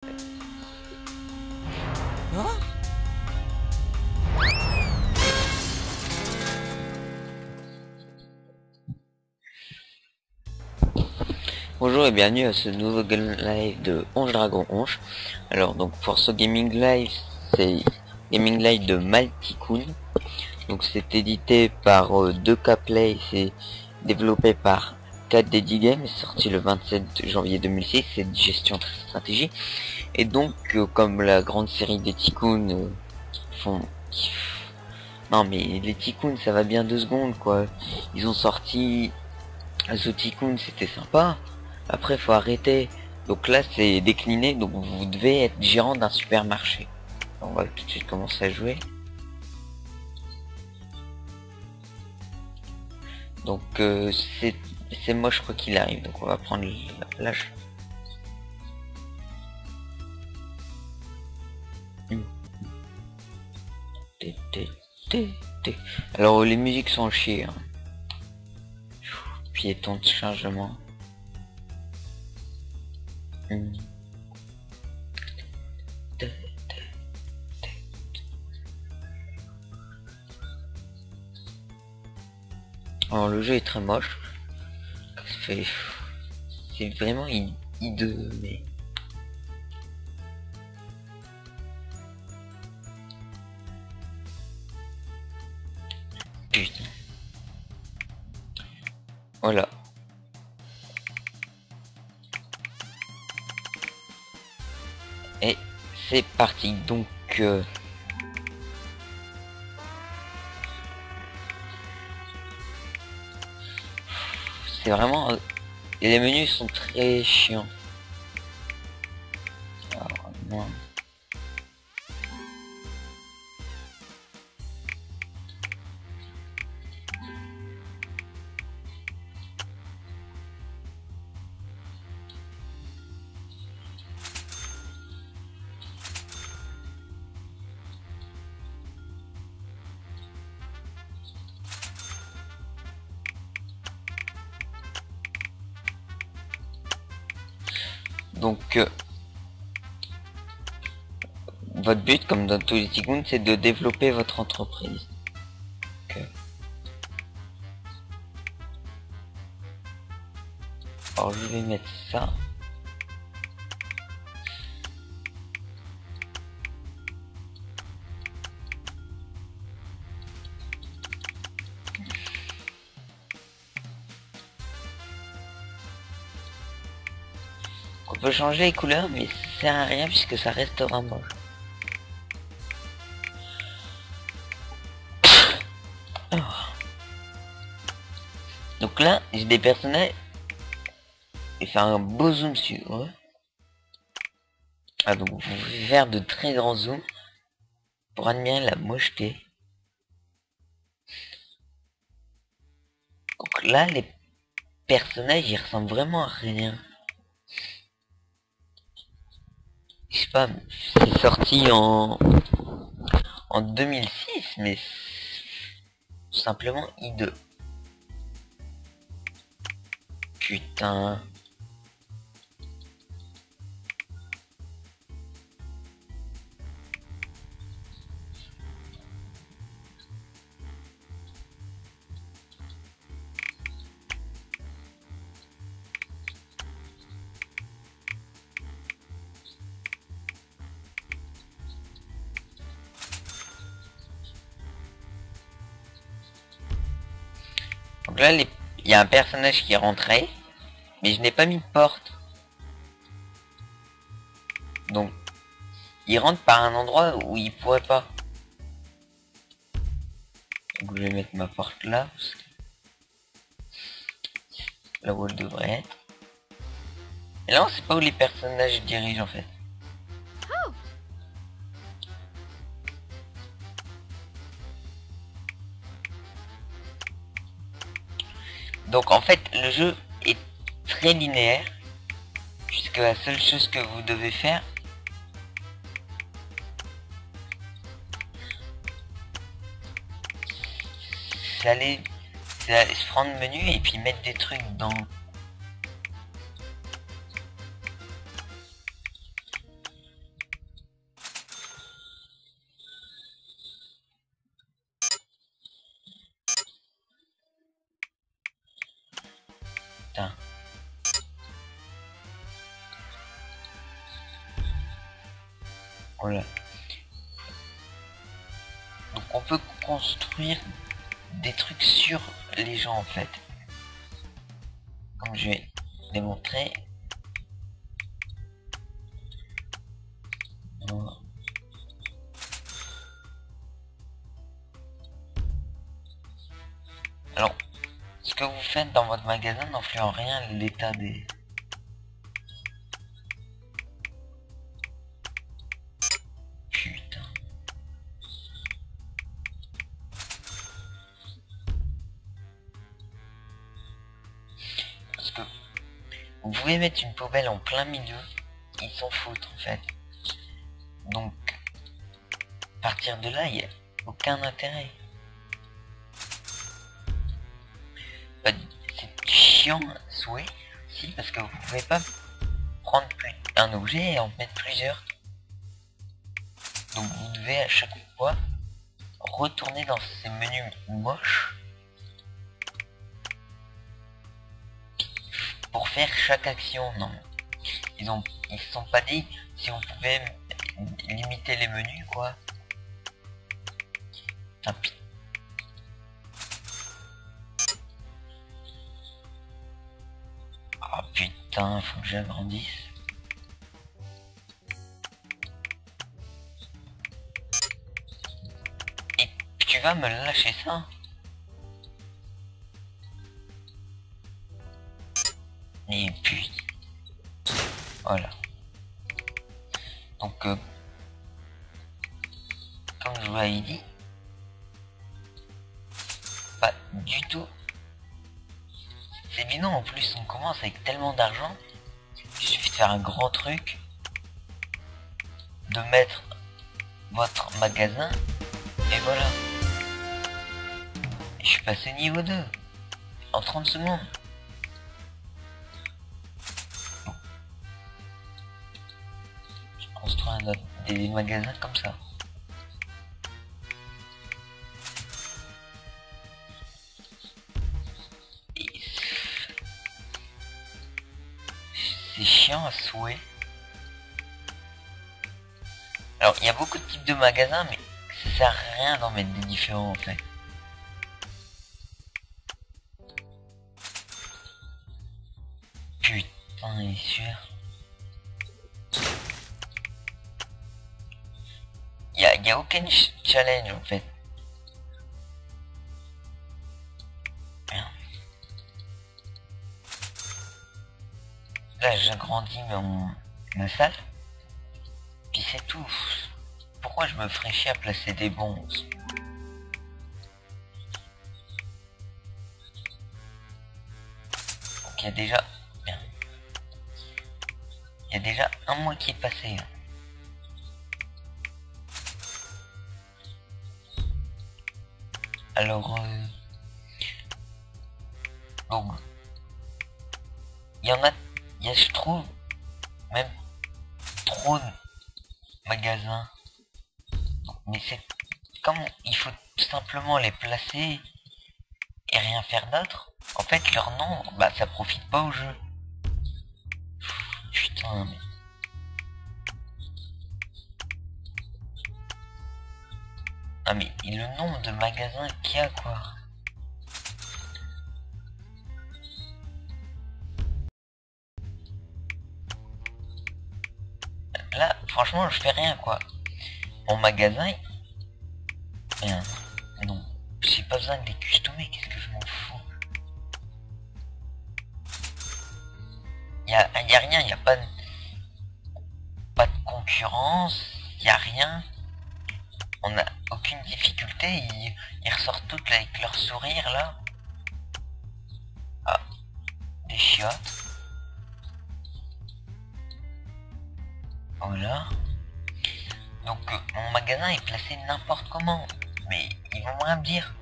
Hein? Bonjour et bienvenue à ce nouveau game live de Onge Dragon Onge. Alors donc pour ce gaming live, c'est gaming live de Maltycoon. Donc c'est édité par 2K Play, c'est développé par 4DD Games, c'est sorti le 27 janvier 2006, c'est de gestion stratégie. Et donc comme la grande série des Tycoon font... Non mais les Tycoon ça va bien 2 secondes quoi. Ils ont sorti The Tycoon, c'était sympa. Après faut arrêter. Donc là c'est décliné, donc vous devez être gérant d'un supermarché. On va tout de suite commencer à jouer. Donc c'est moi je crois qu'il arrive, donc on va prendre l'âge. Alors les musiques sont chiées hein. Piéton de chargement. Alors le jeu est très moche. C'est vraiment hideux mais... Putain. Voilà. Et c'est parti. Donc c'est vraiment... les menus sont très chiants. Alors, non. Donc votre but, comme dans tous les Tycoon, c'est de développer votre entreprise. Alors je vais mettre ça. On peut changer les couleurs, mais ça sert à rien puisque ça restera moche. Donc là, j'ai des personnages. Et faire un beau zoom sur eux. Ah donc vous pouvez faire de très grands zooms pour admirer la mocheté. Donc là, les personnages, ils ressemblent vraiment à rien. Je sais pas, c'est sorti en 2006, mais simplement hideux. Putain. Donc là, il y a un personnage qui est rentré, mais je n'ai pas mis de porte. Donc, il rentre par un endroit où il pourrait pas. Donc je vais mettre ma porte là, là où elle devrait être. Et là, on sait pas où les personnages dirigent en fait. Donc en fait, le jeu est très linéaire, puisque la seule chose que vous devez faire, c'est aller se prendre le menu et puis mettre des trucs dans... putain. Voilà. Donc on peut construire des trucs sur les gens en fait. Comme je vais démontrer. Voilà. Alors, ce que vous faites dans votre magasin n'influe en rien l'état des... Putain. Parce que vous pouvez mettre une poubelle en plein milieu, ils s'en foutent en fait. Donc, à partir de là, il n'y a aucun intérêt. C'est chiant, souhait, si, parce que vous pouvez pas prendre un objet et en mettre plusieurs. Donc vous devez à chaque fois retourner dans ces menus moches pour faire chaque action. Non, ils se sont pas dit si on pouvait limiter les menus quoi. Tant pis. Oh putain, faut que j'agrandisse. Et tu vas me lâcher ça? Et puis... Voilà. Donc, comme je vous l'avais dit, pas du tout. C'est évident, en plus on commence avec tellement d'argent, il suffit de faire un grand truc, de mettre votre magasin, et voilà. Et je suis passé niveau 2, en 30 secondes. Je construis des magasins comme ça. C'est chiant à souhait. Alors, il y a beaucoup de types de magasins, mais ça sert à rien d'en mettre des différents en fait. Putain, il est sûr. Il y a aucun challenge en fait. Là, j'agrandis ma salle. Puis c'est tout. Pourquoi je me ferais chier à placer des bombes? Donc il y a déjà... Il y a déjà un mois qui est passé. Alors... Donc... Il y en a... je trouve... Même... trop de magasins. Mais c'est... Comme il faut tout simplement les placer... et rien faire d'autre. En fait, leur nom, bah ça profite pas au jeu. Putain, mais... Ah mais le nombre de magasins qu'il y a quoi. Là, franchement, je fais rien quoi. Mon magasin... Rien. Non. J'ai pas besoin de les customer, qu'est-ce que je m'en fous. Y a rien, y a pas de concurrence, y a rien. On a aucune difficulté, ils ressortent toutes avec leur sourire là. Ah, des chiottes. Voilà. Donc mon magasin est placé n'importe comment. Mais ils vont rien me dire.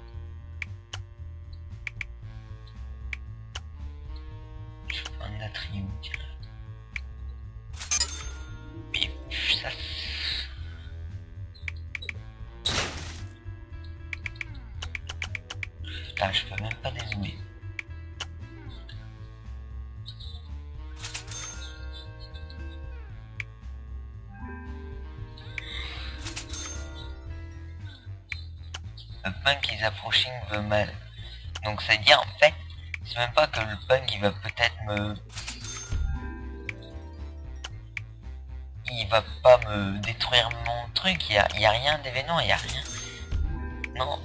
Je prends un atrium, tiens. Mais ça... Putain, je peux même pas dézoomer. le punk is approaching the mal. Donc ça veut dire en fait, c'est même pas que le punk il va peut-être il va pas me détruire mon truc, il y a rien d'événement, il y a rien. Non.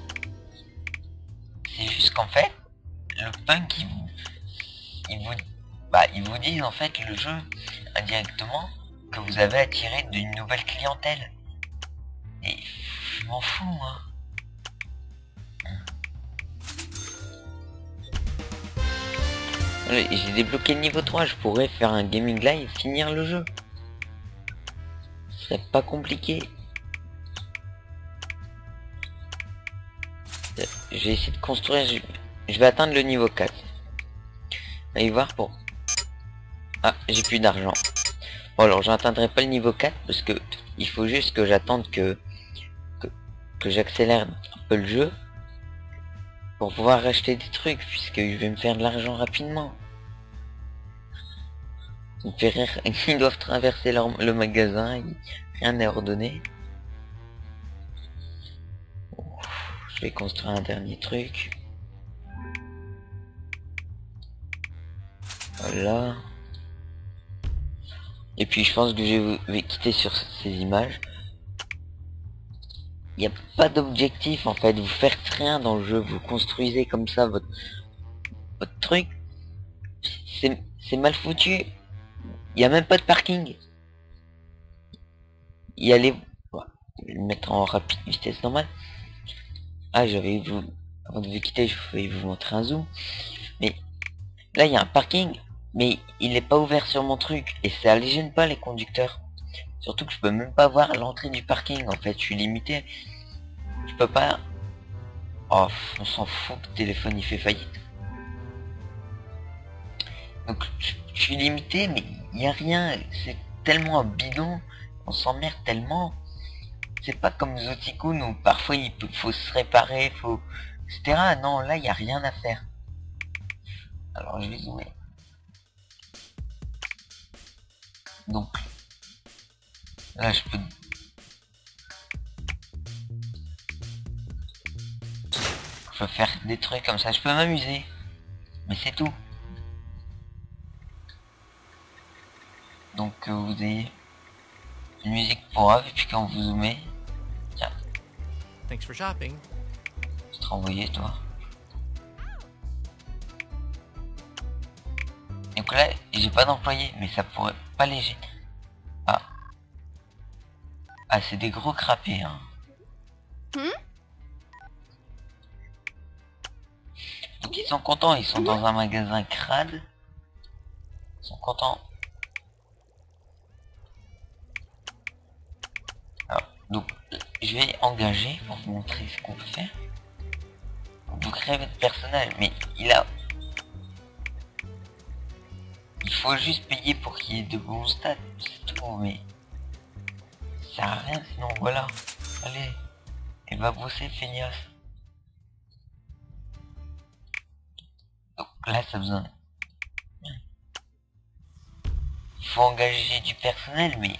C'est juste qu'en fait, le punk il vous dit en fait le jeu indirectement que vous avez attiré d'une nouvelle clientèle. Et je m'en fous moi. J'ai débloqué le niveau 3, je pourrais faire un gaming live et finir le jeu. Ce serait pas compliqué. Je vais essayer de construire, je vais atteindre le niveau 4. Allez voir pour... Ah, j'ai plus d'argent. Bon alors j'atteindrai pas le niveau 4 parce que il faut juste que j'attende que j'accélère un peu le jeu pour pouvoir acheter des trucs puisque je vais me faire de l'argent rapidement. Ils doivent traverser le magasin, rien n'est ordonné. Je vais construire un dernier truc. Voilà. Et puis je pense que je vais quitter sur ces images. Il n'y a pas d'objectif en fait, vous faites rien dans le jeu, vous construisez comme ça votre truc. C'est mal foutu. Il n'y a même pas de parking. Il y a les... Ouais, je vais le mettre en rapide vitesse normale. Ah j'avais vous... Avant de vous quitter, je vais vous montrer un zoom. Mais là il y a un parking, mais il n'est pas ouvert sur mon truc. Et ça les gêne pas les conducteurs. Surtout que je peux même pas voir l'entrée du parking en fait, je suis limité. Je peux pas... Oh, on s'en fout que le téléphone il fait faillite. Donc je suis limité, mais il n'y a rien. C'est tellement bidon, on s'emmerde tellement. C'est pas comme Zotikun où parfois faut se réparer, faut... etc. Non, là il n'y a rien à faire. Alors je vais zoomer. Donc là je peux... Je peux faire des trucs comme ça, je peux m'amuser. Mais c'est tout. Donc vous avez une musique pour off et puis quand vous zoomez, tiens, Thanks for shopping. je te renvoyé toi. Donc là, j'ai pas d'employé, mais ça pourrait pas les gêner. Ah. Ah, c'est des gros crapés, hein. Donc ils sont contents, ils sont dans un magasin crade. Ils sont contents. Alors, donc, je vais engager pour vous montrer ce qu'on peut faire. Vous créez votre personnage, mais il faut juste payer pour qu'il y ait de bons stats, c'est tout, mais ça sert à rien, sinon voilà. Allez, elle va bosser, feignasse. Donc là, ça a besoin... Il faut engager du personnel, mais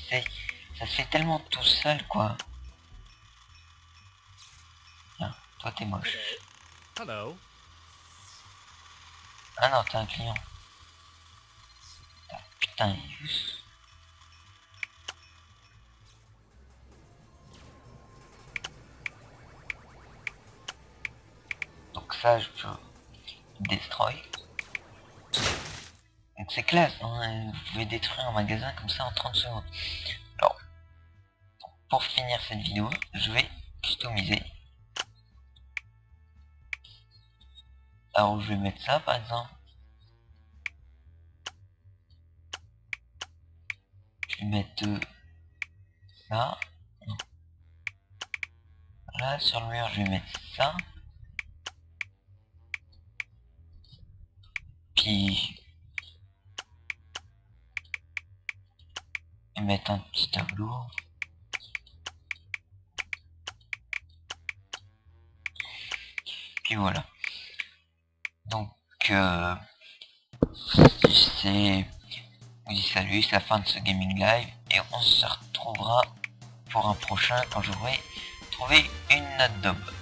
ça se fait tellement tout seul, quoi. Tiens, toi t'es moche. Hello. Ah non, t'es un client. Ah, putain, donc ça, je peux destroy. Donc c'est classe, hein, vous pouvez détruire un magasin comme ça en 30 secondes. Alors, pour finir cette vidéo, je vais customiser. Alors je vais mettre ça par exemple. Je vais mettre ça. Non. Là sur le mur je vais mettre ça. Puis je vais mettre un petit tableau. Puis voilà. Donc c'est... Je vous dis salut, c'est la fin de ce gaming live et on se retrouvera pour un prochain quand j'aurai trouver une note de mode.